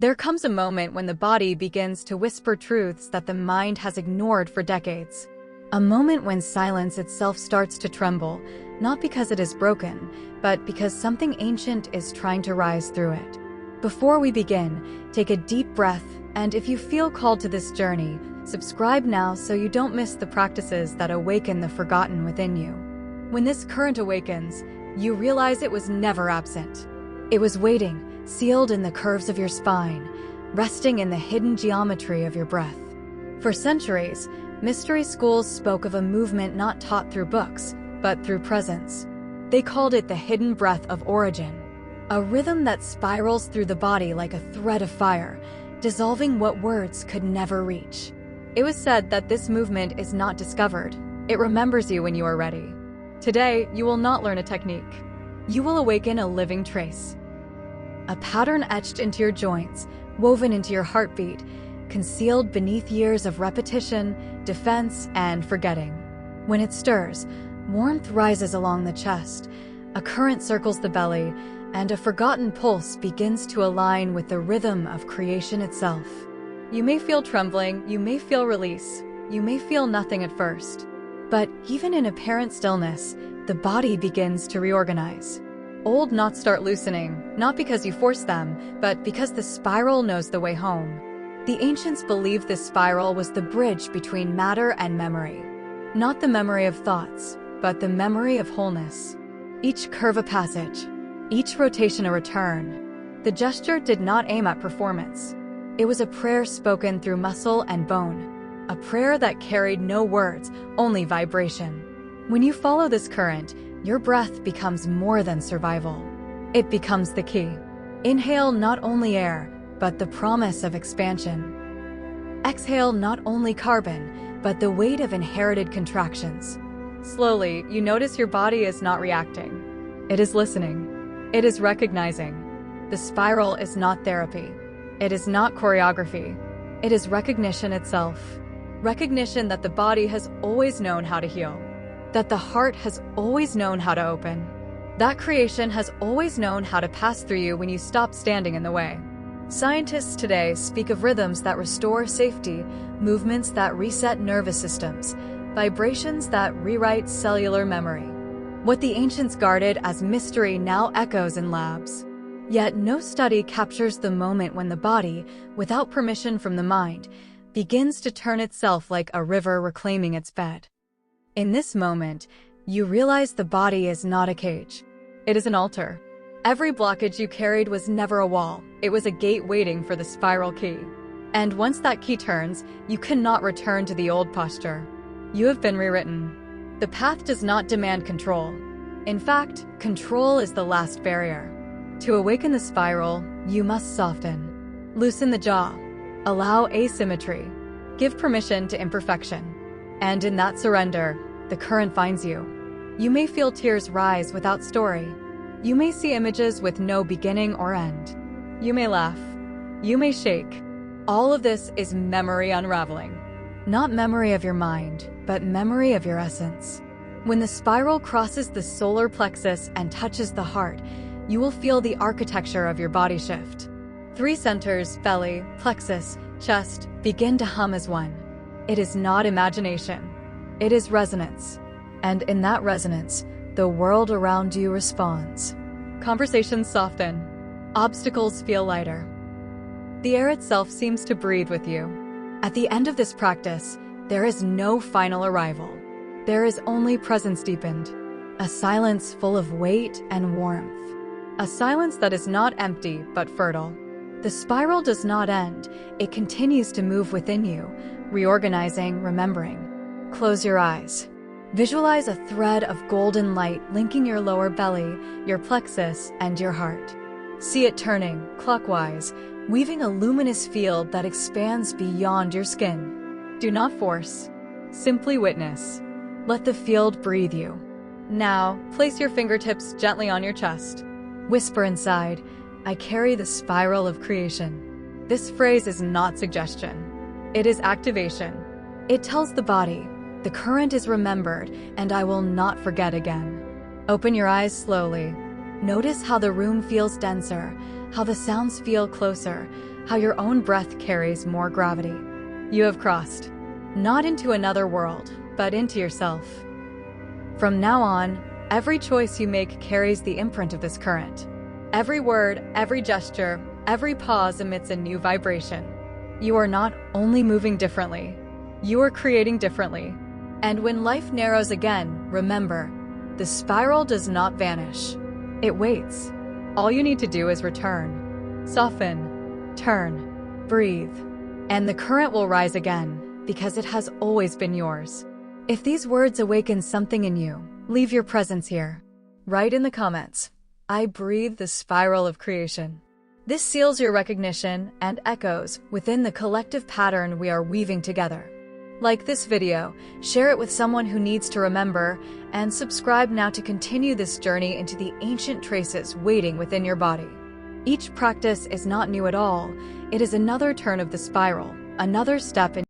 There comes a moment when the body begins to whisper truths that the mind has ignored for decades. A moment when silence itself starts to tremble, not because it is broken, but because something ancient is trying to rise through it. Before we begin, take a deep breath, and if you feel called to this journey, subscribe now so you don't miss the practices that awaken the forgotten within you. When this current awakens, you realize it was never absent. It was waiting, sealed in the curves of your spine, resting in the hidden geometry of your breath. For centuries, mystery schools spoke of a movement not taught through books, but through presence. They called it the hidden breath of origin, a rhythm that spirals through the body like a thread of fire, dissolving what words could never reach. It was said that this movement is not discovered. It remembers you when you are ready. Today, you will not learn a technique. You will awaken a living trace. A pattern etched into your joints, woven into your heartbeat, concealed beneath years of repetition, defense, and forgetting. When it stirs, warmth rises along the chest, a current circles the belly, and a forgotten pulse begins to align with the rhythm of creation itself. You may feel trembling, you may feel release, you may feel nothing at first. But even in apparent stillness, the body begins to reorganize. Old knots start loosening, not because you force them, but because the spiral knows the way home. The ancients believed this spiral was the bridge between matter and memory. Not the memory of thoughts, but the memory of wholeness. Each curve a passage, each rotation a return. The gesture did not aim at performance. It was a prayer spoken through muscle and bone, a prayer that carried no words, only vibration. When you follow this current, your breath becomes more than survival. It becomes the key. Inhale not only air, but the promise of expansion. Exhale not only carbon, but the weight of inherited contractions. Slowly, you notice your body is not reacting. It is listening. It is recognizing. The spiral is not therapy. It is not choreography. It is recognition itself. Recognition that the body has always known how to heal. That the heart has always known how to open. That creation has always known how to pass through you when you stop standing in the way. Scientists today speak of rhythms that restore safety, movements that reset nervous systems, vibrations that rewrite cellular memory. What the ancients guarded as mystery now echoes in labs. Yet no study captures the moment when the body, without permission from the mind, begins to turn itself like a river reclaiming its bed. In this moment, you realize the body is not a cage. It is an altar. Every blockage you carried was never a wall. It was a gate waiting for the spiral key. And once that key turns, you cannot return to the old posture. You have been rewritten. The path does not demand control. In fact, control is the last barrier. To awaken the spiral, you must soften. Loosen the jaw. Allow asymmetry. Give permission to imperfection. And in that surrender, the current finds you. You may feel tears rise without story. You may see images with no beginning or end. You may laugh. You may shake. All of this is memory unraveling. Not memory of your mind, but memory of your essence. When the spiral crosses the solar plexus and touches the heart, you will feel the architecture of your body shift. 3 centers, belly, plexus, chest, begin to hum as one. It is not imagination. It is resonance. And in that resonance, the world around you responds. Conversations soften. Obstacles feel lighter. The air itself seems to breathe with you. At the end of this practice, there is no final arrival. There is only presence deepened. A silence full of weight and warmth. A silence that is not empty, but fertile. The spiral does not end. It continues to move within you, reorganizing, remembering. Close your eyes. Visualize a thread of golden light linking your lower belly, your plexus, and your heart. See it turning, clockwise, weaving a luminous field that expands beyond your skin. Do not force. Simply witness. Let the field breathe you. Now, place your fingertips gently on your chest. Whisper inside, I carry the spiral of creation. This phrase is not suggestion. It is activation. It tells the body, the current is remembered, and I will not forget again. Open your eyes slowly. Notice how the room feels denser, how the sounds feel closer, how your own breath carries more gravity. You have crossed, not into another world, but into yourself. From now on, every choice you make carries the imprint of this current. Every word, every gesture, every pause emits a new vibration. You are not only moving differently, you are creating differently. And when life narrows again, remember, the spiral does not vanish. It waits. All you need to do is return, soften, turn, breathe, and the current will rise again because it has always been yours. If these words awaken something in you, leave your presence here. Write in the comments, "I breathe the spiral of creation." This seals your recognition and echoes within the collective pattern we are weaving together. Like this video, share it with someone who needs to remember, and subscribe now to continue this journey into the ancient traces waiting within your body. Each practice is not new at all. It is another turn of the spiral, another step in